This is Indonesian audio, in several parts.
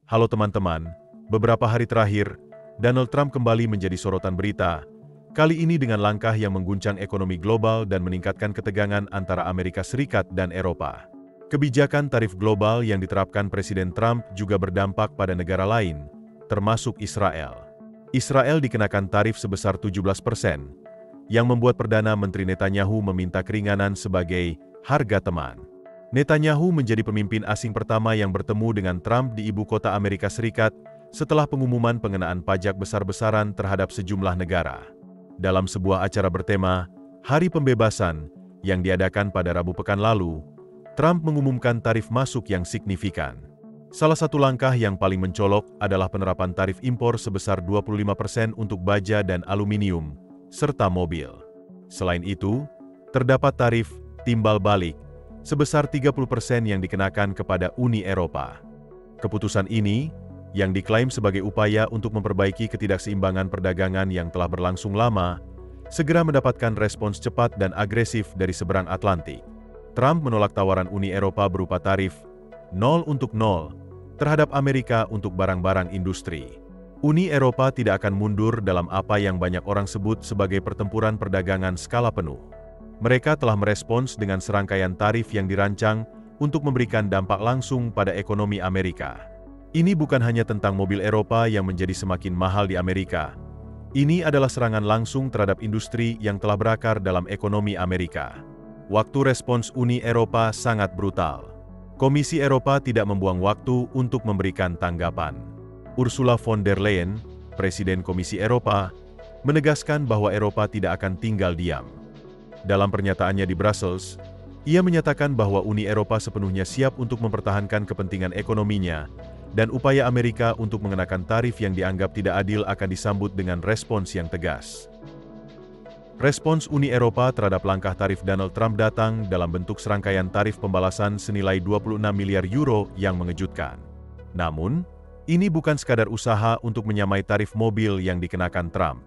Halo teman-teman, beberapa hari terakhir, Donald Trump kembali menjadi sorotan berita, kali ini dengan langkah yang mengguncang ekonomi global dan meningkatkan ketegangan antara Amerika Serikat dan Eropa. Kebijakan tarif global yang diterapkan Presiden Trump juga berdampak pada negara lain, termasuk Israel. Israel dikenakan tarif sebesar 17%, yang membuat Perdana Menteri Netanyahu meminta keringanan sebagai harga teman. Netanyahu menjadi pemimpin asing pertama yang bertemu dengan Trump di ibu kota Amerika Serikat setelah pengumuman pengenaan pajak besar-besaran terhadap sejumlah negara. Dalam sebuah acara bertema Hari Pembebasan yang diadakan pada Rabu pekan lalu, Trump mengumumkan tarif masuk yang signifikan. Salah satu langkah yang paling mencolok adalah penerapan tarif impor sebesar 25% untuk baja dan aluminium, serta mobil. Selain itu, terdapat tarif timbal balik sebesar 30% yang dikenakan kepada Uni Eropa. Keputusan ini, yang diklaim sebagai upaya untuk memperbaiki ketidakseimbangan perdagangan yang telah berlangsung lama, segera mendapatkan respons cepat dan agresif dari seberang Atlantik. Trump menolak tawaran Uni Eropa berupa tarif 0 untuk 0 terhadap Amerika untuk barang-barang industri. Uni Eropa tidak akan mundur dalam apa yang banyak orang sebut sebagai pertempuran perdagangan skala penuh. Mereka telah merespons dengan serangkaian tarif yang dirancang untuk memberikan dampak langsung pada ekonomi Amerika. Ini bukan hanya tentang mobil Eropa yang menjadi semakin mahal di Amerika. Ini adalah serangan langsung terhadap industri yang telah berakar dalam ekonomi Amerika. Waktu respons Uni Eropa sangat brutal. Komisi Eropa tidak membuang waktu untuk memberikan tanggapan. Ursula von der Leyen, Presiden Komisi Eropa, menegaskan bahwa Eropa tidak akan tinggal diam. Dalam pernyataannya di Brussels, ia menyatakan bahwa Uni Eropa sepenuhnya siap untuk mempertahankan kepentingan ekonominya, dan upaya Amerika untuk mengenakan tarif yang dianggap tidak adil akan disambut dengan respons yang tegas. Respons Uni Eropa terhadap langkah tarif Donald Trump datang dalam bentuk serangkaian tarif pembalasan senilai 26 miliar euro yang mengejutkan. Namun, ini bukan sekadar usaha untuk menyamai tarif mobil yang dikenakan Trump.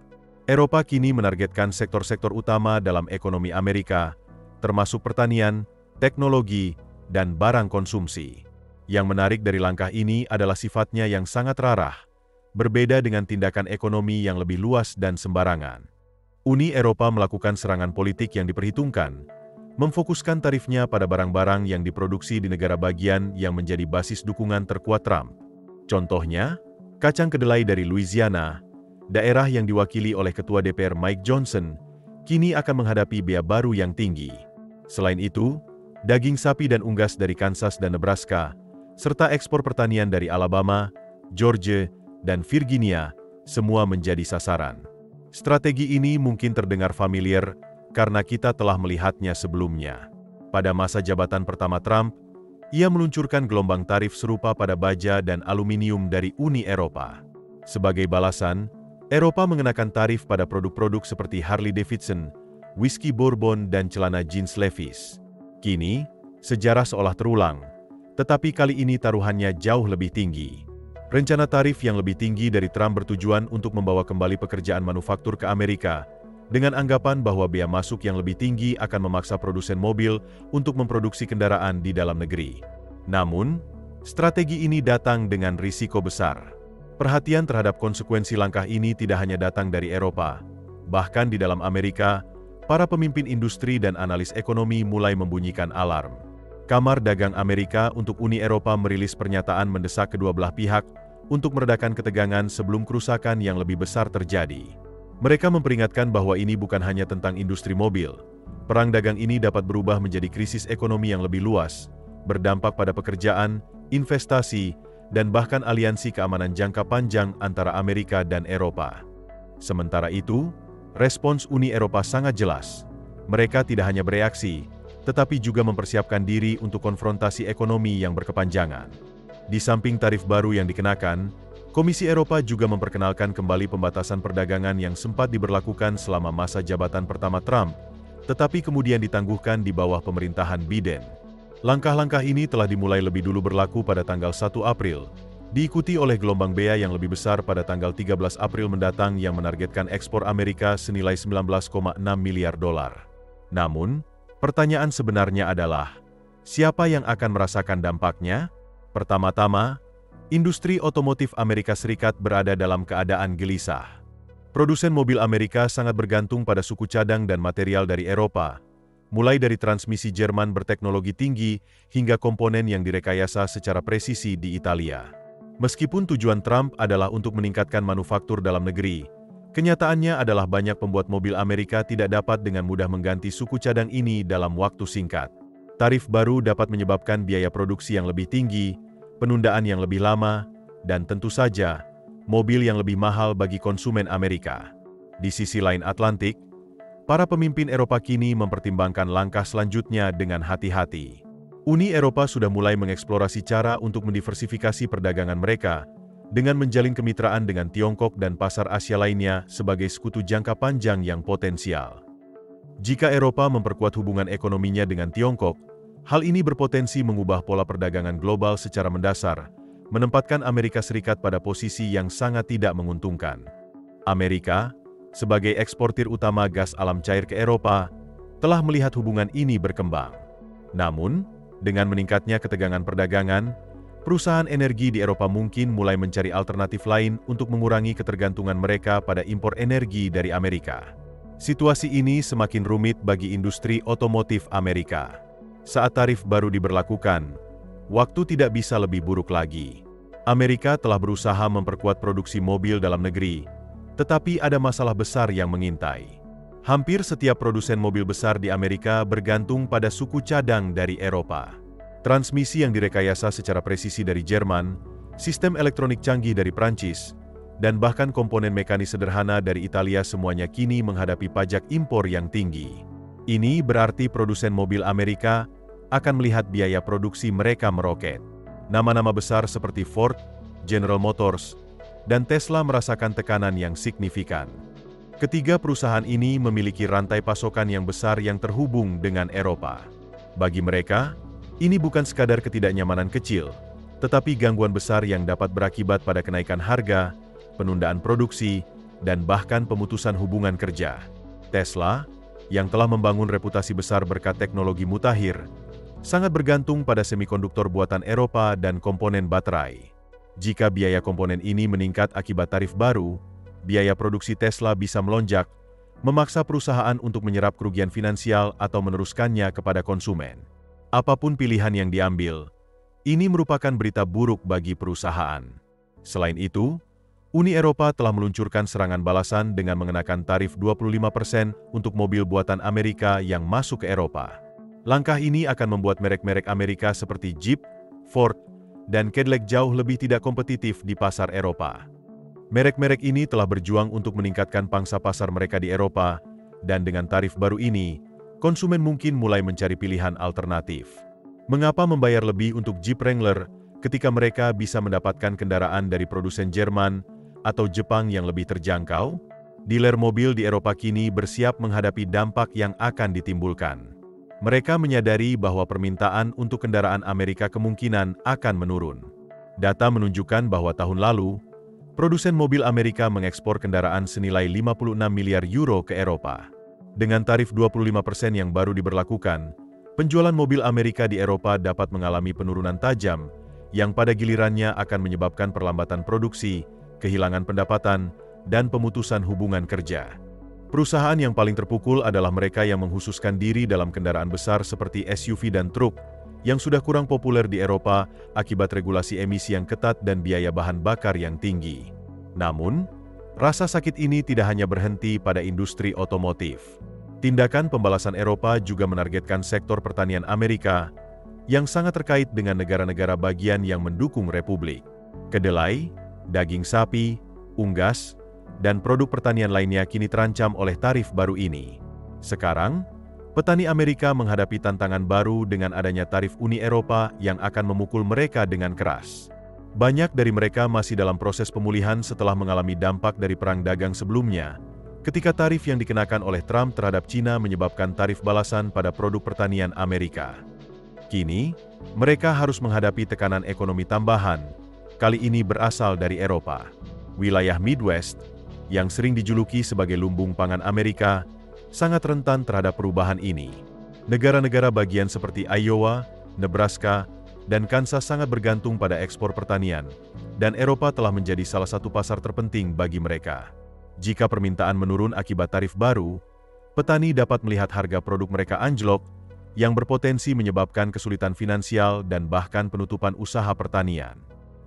Eropa kini menargetkan sektor-sektor utama dalam ekonomi Amerika, termasuk pertanian, teknologi, dan barang konsumsi. Yang menarik dari langkah ini adalah sifatnya yang sangat rarah, berbeda dengan tindakan ekonomi yang lebih luas dan sembarangan. Uni Eropa melakukan serangan politik yang diperhitungkan, memfokuskan tarifnya pada barang-barang yang diproduksi di negara bagian yang menjadi basis dukungan terkuat Trump. Contohnya, kacang kedelai dari Louisiana, daerah yang diwakili oleh Ketua DPR Mike Johnson, kini akan menghadapi bea baru yang tinggi. Selain itu, daging sapi dan unggas dari Kansas dan Nebraska, serta ekspor pertanian dari Alabama, Georgia, dan Virginia, semua menjadi sasaran. Strategi ini mungkin terdengar familiar karena kita telah melihatnya sebelumnya. Pada masa jabatan pertama Trump, ia meluncurkan gelombang tarif serupa pada baja dan aluminium dari Uni Eropa. Sebagai balasan, Eropa mengenakan tarif pada produk-produk seperti Harley-Davidson, whisky bourbon, dan celana jeans Levi's. Kini, sejarah seolah terulang, tetapi kali ini taruhannya jauh lebih tinggi. Rencana tarif yang lebih tinggi dari Trump bertujuan untuk membawa kembali pekerjaan manufaktur ke Amerika, dengan anggapan bahwa bea masuk yang lebih tinggi akan memaksa produsen mobil untuk memproduksi kendaraan di dalam negeri. Namun, strategi ini datang dengan risiko besar. Perhatian terhadap konsekuensi langkah ini tidak hanya datang dari Eropa. Bahkan di dalam Amerika, para pemimpin industri dan analis ekonomi mulai membunyikan alarm. Kamar Dagang Amerika untuk Uni Eropa merilis pernyataan mendesak kedua belah pihak untuk meredakan ketegangan sebelum kerusakan yang lebih besar terjadi. Mereka memperingatkan bahwa ini bukan hanya tentang industri mobil. Perang dagang ini dapat berubah menjadi krisis ekonomi yang lebih luas, berdampak pada pekerjaan, investasi, dan bahkan aliansi keamanan jangka panjang antara Amerika dan Eropa. Sementara itu, respons Uni Eropa sangat jelas. Mereka tidak hanya bereaksi, tetapi juga mempersiapkan diri untuk konfrontasi ekonomi yang berkepanjangan. Di samping tarif baru yang dikenakan, Komisi Eropa juga memperkenalkan kembali pembatasan perdagangan yang sempat diberlakukan selama masa jabatan pertama Trump, tetapi kemudian ditangguhkan di bawah pemerintahan Biden. Langkah-langkah ini telah dimulai lebih dulu berlaku pada tanggal 1 April, diikuti oleh gelombang bea yang lebih besar pada tanggal 13 April mendatang yang menargetkan ekspor Amerika senilai 19,6 miliar dolar. Namun, pertanyaan sebenarnya adalah, siapa yang akan merasakan dampaknya? Pertama-tama, Industri otomotif Amerika Serikat berada dalam keadaan gelisah. Produsen mobil Amerika sangat bergantung pada suku cadang dan material dari Eropa, mulai dari transmisi Jerman berteknologi tinggi hingga komponen yang direkayasa secara presisi di Italia. Meskipun tujuan Trump adalah untuk meningkatkan manufaktur dalam negeri, kenyataannya adalah banyak pembuat mobil Amerika tidak dapat dengan mudah mengganti suku cadang ini dalam waktu singkat. Tarif baru dapat menyebabkan biaya produksi yang lebih tinggi, penundaan yang lebih lama, dan tentu saja, mobil yang lebih mahal bagi konsumen Amerika. Di sisi lain Atlantik, para pemimpin Eropa kini mempertimbangkan langkah selanjutnya dengan hati-hati. Uni Eropa sudah mulai mengeksplorasi cara untuk mendiversifikasi perdagangan mereka dengan menjalin kemitraan dengan Tiongkok dan pasar Asia lainnya sebagai sekutu jangka panjang yang potensial. Jika Eropa memperkuat hubungan ekonominya dengan Tiongkok, hal ini berpotensi mengubah pola perdagangan global secara mendasar, menempatkan Amerika Serikat pada posisi yang sangat tidak menguntungkan. Amerika, sebagai eksportir utama gas alam cair ke Eropa, telah melihat hubungan ini berkembang. Namun, dengan meningkatnya ketegangan perdagangan, perusahaan energi di Eropa mungkin mulai mencari alternatif lain untuk mengurangi ketergantungan mereka pada impor energi dari Amerika. Situasi ini semakin rumit bagi industri otomotif Amerika. Saat tarif baru diberlakukan, waktu tidak bisa lebih buruk lagi. Amerika telah berusaha memperkuat produksi mobil dalam negeri, tetapi ada masalah besar yang mengintai. Hampir setiap produsen mobil besar di Amerika bergantung pada suku cadang dari Eropa. Transmisi yang direkayasa secara presisi dari Jerman, sistem elektronik canggih dari Prancis, dan bahkan komponen mekanis sederhana dari Italia semuanya kini menghadapi pajak impor yang tinggi. Ini berarti produsen mobil Amerika akan melihat biaya produksi mereka meroket. Nama-nama besar seperti Ford, General Motors, dan Tesla merasakan tekanan yang signifikan. Ketiga perusahaan ini memiliki rantai pasokan yang besar yang terhubung dengan Eropa. Bagi mereka, ini bukan sekadar ketidaknyamanan kecil, tetapi gangguan besar yang dapat berakibat pada kenaikan harga, penundaan produksi, dan bahkan pemutusan hubungan kerja. Tesla, yang telah membangun reputasi besar berkat teknologi mutakhir, sangat bergantung pada semikonduktor buatan Eropa dan komponen baterai. Jika biaya komponen ini meningkat akibat tarif baru, biaya produksi Tesla bisa melonjak, memaksa perusahaan untuk menyerap kerugian finansial atau meneruskannya kepada konsumen. Apapun pilihan yang diambil, ini merupakan berita buruk bagi perusahaan. Selain itu, Uni Eropa telah meluncurkan serangan balasan dengan mengenakan tarif 25% untuk mobil buatan Amerika yang masuk ke Eropa. Langkah ini akan membuat merek-merek Amerika seperti Jeep, Ford, dan Cadillac jauh lebih tidak kompetitif di pasar Eropa. Merek-merek ini telah berjuang untuk meningkatkan pangsa pasar mereka di Eropa, dan dengan tarif baru ini, konsumen mungkin mulai mencari pilihan alternatif. Mengapa membayar lebih untuk Jeep Wrangler ketika mereka bisa mendapatkan kendaraan dari produsen Jerman atau Jepang yang lebih terjangkau? Dealer mobil di Eropa kini bersiap menghadapi dampak yang akan ditimbulkan. Mereka menyadari bahwa permintaan untuk kendaraan Amerika kemungkinan akan menurun. Data menunjukkan bahwa tahun lalu, produsen mobil Amerika mengekspor kendaraan senilai 56 miliar euro ke Eropa. Dengan tarif 25% yang baru diberlakukan, penjualan mobil Amerika di Eropa dapat mengalami penurunan tajam, yang pada gilirannya akan menyebabkan perlambatan produksi, kehilangan pendapatan, dan pemutusan hubungan kerja. Perusahaan yang paling terpukul adalah mereka yang menghususkan diri dalam kendaraan besar seperti SUV dan truk, yang sudah kurang populer di Eropa akibat regulasi emisi yang ketat dan biaya bahan bakar yang tinggi. Namun, rasa sakit ini tidak hanya berhenti pada industri otomotif. Tindakan pembalasan Eropa juga menargetkan sektor pertanian Amerika, yang sangat terkait dengan negara-negara bagian yang mendukung Republik. Kedelai, daging sapi, unggas, dan produk pertanian lainnya kini terancam oleh tarif baru ini. Sekarang, petani Amerika menghadapi tantangan baru dengan adanya tarif Uni Eropa yang akan memukul mereka dengan keras. Banyak dari mereka masih dalam proses pemulihan setelah mengalami dampak dari perang dagang sebelumnya, ketika tarif yang dikenakan oleh Trump terhadap Cina menyebabkan tarif balasan pada produk pertanian Amerika. Kini, mereka harus menghadapi tekanan ekonomi tambahan, kali ini berasal dari Eropa. Wilayah Midwest, yang sering dijuluki sebagai lumbung pangan Amerika, sangat rentan terhadap perubahan ini. Negara-negara bagian seperti Iowa, Nebraska, dan Kansas sangat bergantung pada ekspor pertanian, dan Eropa telah menjadi salah satu pasar terpenting bagi mereka. Jika permintaan menurun akibat tarif baru, petani dapat melihat harga produk mereka anjlok, yang berpotensi menyebabkan kesulitan finansial dan bahkan penutupan usaha pertanian.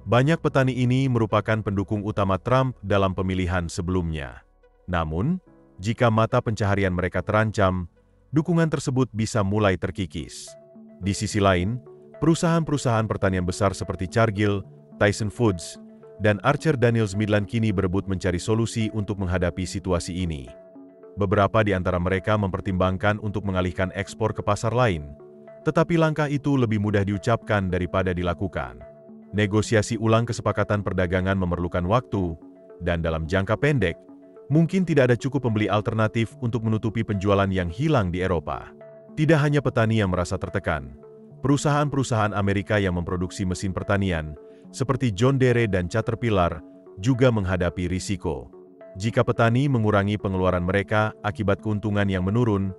Banyak petani ini merupakan pendukung utama Trump dalam pemilihan sebelumnya. Namun, jika mata pencaharian mereka terancam, dukungan tersebut bisa mulai terkikis. Di sisi lain, perusahaan-perusahaan pertanian besar seperti Cargill, Tyson Foods, dan Archer-Daniels-Midland kini berebut mencari solusi untuk menghadapi situasi ini. Beberapa di antara mereka mempertimbangkan untuk mengalihkan ekspor ke pasar lain, tetapi langkah itu lebih mudah diucapkan daripada dilakukan. Negosiasi ulang kesepakatan perdagangan memerlukan waktu, dan dalam jangka pendek, mungkin tidak ada cukup pembeli alternatif untuk menutupi penjualan yang hilang di Eropa. Tidak hanya petani yang merasa tertekan, perusahaan-perusahaan Amerika yang memproduksi mesin pertanian, seperti John Deere dan Caterpillar, juga menghadapi risiko. Jika petani mengurangi pengeluaran mereka akibat keuntungan yang menurun,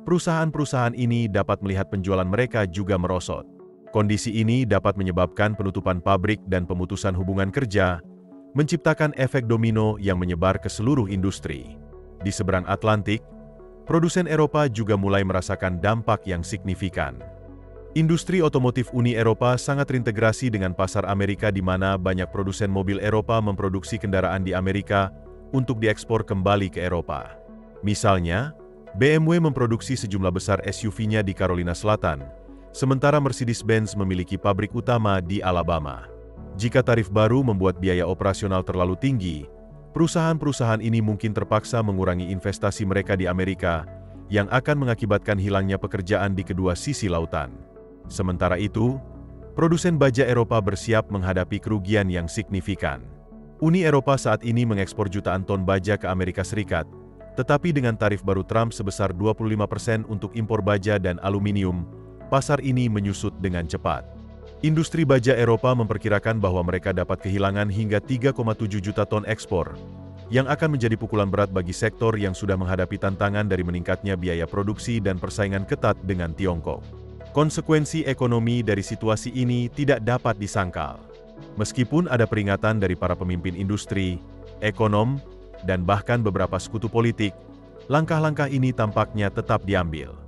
perusahaan-perusahaan ini dapat melihat penjualan mereka juga merosot. Kondisi ini dapat menyebabkan penutupan pabrik dan pemutusan hubungan kerja, menciptakan efek domino yang menyebar ke seluruh industri. Di seberang Atlantik, produsen Eropa juga mulai merasakan dampak yang signifikan. Industri otomotif Uni Eropa sangat terintegrasi dengan pasar Amerika di mana banyak produsen mobil Eropa memproduksi kendaraan di Amerika untuk diekspor kembali ke Eropa. Misalnya, BMW memproduksi sejumlah besar SUV-nya di Carolina Selatan, sementara Mercedes-Benz memiliki pabrik utama di Alabama. Jika tarif baru membuat biaya operasional terlalu tinggi, perusahaan-perusahaan ini mungkin terpaksa mengurangi investasi mereka di Amerika, yang akan mengakibatkan hilangnya pekerjaan di kedua sisi lautan. Sementara itu, produsen baja Eropa bersiap menghadapi kerugian yang signifikan. Uni Eropa saat ini mengekspor jutaan ton baja ke Amerika Serikat, tetapi dengan tarif baru Trump sebesar 25% untuk impor baja dan aluminium, pasar ini menyusut dengan cepat. Industri baja Eropa memperkirakan bahwa mereka dapat kehilangan hingga 3,7 juta ton ekspor, yang akan menjadi pukulan berat bagi sektor yang sudah menghadapi tantangan dari meningkatnya biaya produksi dan persaingan ketat dengan Tiongkok. Konsekuensi ekonomi dari situasi ini tidak dapat disangkal. Meskipun ada peringatan dari para pemimpin industri, ekonom, dan bahkan beberapa sekutu politik, langkah-langkah ini tampaknya tetap diambil.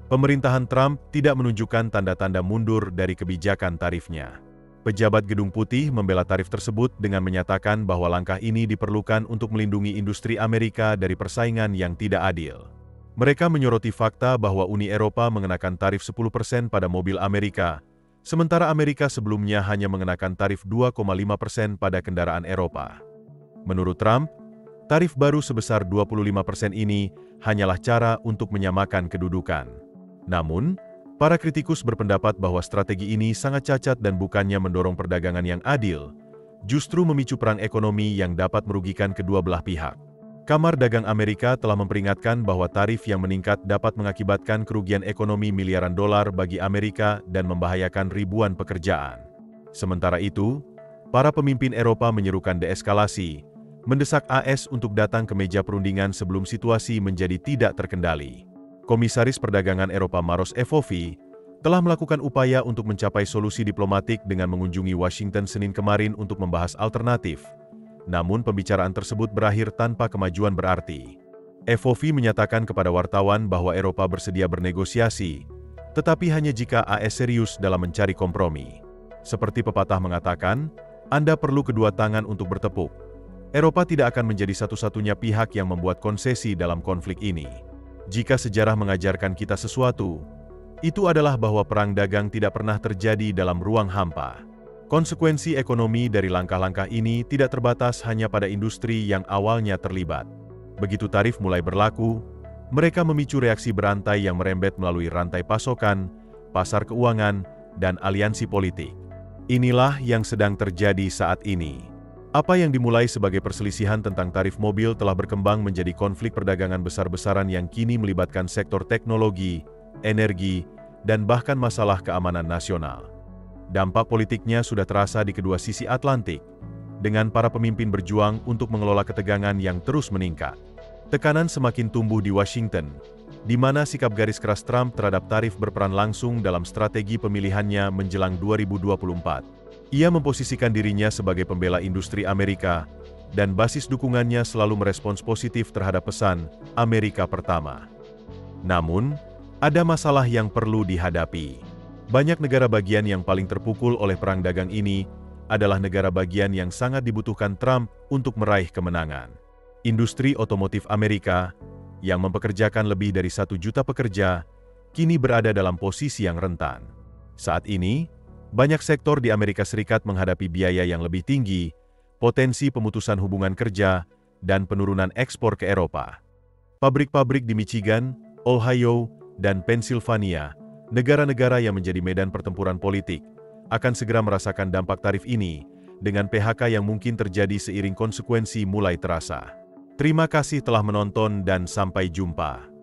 Pemerintahan Trump tidak menunjukkan tanda-tanda mundur dari kebijakan tarifnya. Pejabat Gedung Putih membela tarif tersebut dengan menyatakan bahwa langkah ini diperlukan untuk melindungi industri Amerika dari persaingan yang tidak adil. Mereka menyoroti fakta bahwa Uni Eropa mengenakan tarif 10% pada mobil Amerika, sementara Amerika sebelumnya hanya mengenakan tarif 2,5% pada kendaraan Eropa. Menurut Trump, tarif baru sebesar 25% ini hanyalah cara untuk menyamakan kedudukan. Namun, para kritikus berpendapat bahwa strategi ini sangat cacat dan bukannya mendorong perdagangan yang adil, justru memicu perang ekonomi yang dapat merugikan kedua belah pihak. Kamar Dagang Amerika telah memperingatkan bahwa tarif yang meningkat dapat mengakibatkan kerugian ekonomi miliaran dolar bagi Amerika dan membahayakan ribuan pekerjaan. Sementara itu, para pemimpin Eropa menyerukan deeskalasi, mendesak AS untuk datang ke meja perundingan sebelum situasi menjadi tidak terkendali. Komisaris Perdagangan Eropa Maros Efovi telah melakukan upaya untuk mencapai solusi diplomatik dengan mengunjungi Washington Senin kemarin untuk membahas alternatif. Namun pembicaraan tersebut berakhir tanpa kemajuan berarti. Efovi menyatakan kepada wartawan bahwa Eropa bersedia bernegosiasi, tetapi hanya jika AS serius dalam mencari kompromi. Seperti pepatah mengatakan, Anda perlu kedua tangan untuk bertepuk. Eropa tidak akan menjadi satu-satunya pihak yang membuat konsesi dalam konflik ini. Jika sejarah mengajarkan kita sesuatu, itu adalah bahwa perang dagang tidak pernah terjadi dalam ruang hampa. Konsekuensi ekonomi dari langkah-langkah ini tidak terbatas hanya pada industri yang awalnya terlibat. Begitu tarif mulai berlaku, mereka memicu reaksi berantai yang merembet melalui rantai pasokan, pasar keuangan, dan aliansi politik. Inilah yang sedang terjadi saat ini. Apa yang dimulai sebagai perselisihan tentang tarif mobil telah berkembang menjadi konflik perdagangan besar-besaran yang kini melibatkan sektor teknologi, energi, dan bahkan masalah keamanan nasional. Dampak politiknya sudah terasa di kedua sisi Atlantik, dengan para pemimpin berjuang untuk mengelola ketegangan yang terus meningkat. Tekanan semakin tumbuh di Washington, di mana sikap garis keras Trump terhadap tarif berperan langsung dalam strategi pemilihannya menjelang 2024. Ia memposisikan dirinya sebagai pembela industri Amerika, dan basis dukungannya selalu merespons positif terhadap pesan Amerika Pertama. Namun, ada masalah yang perlu dihadapi. Banyak negara bagian yang paling terpukul oleh perang dagang ini adalah negara bagian yang sangat dibutuhkan Trump untuk meraih kemenangan. Industri otomotif Amerika, yang mempekerjakan lebih dari 1 juta pekerja, kini berada dalam posisi yang rentan. Saat ini, banyak sektor di Amerika Serikat menghadapi biaya yang lebih tinggi, potensi pemutusan hubungan kerja, dan penurunan ekspor ke Eropa. Pabrik-pabrik di Michigan, Ohio, dan Pennsylvania, negara-negara yang menjadi medan pertempuran politik, akan segera merasakan dampak tarif ini, dengan PHK yang mungkin terjadi seiring konsekuensi mulai terasa. Terima kasih telah menonton dan sampai jumpa.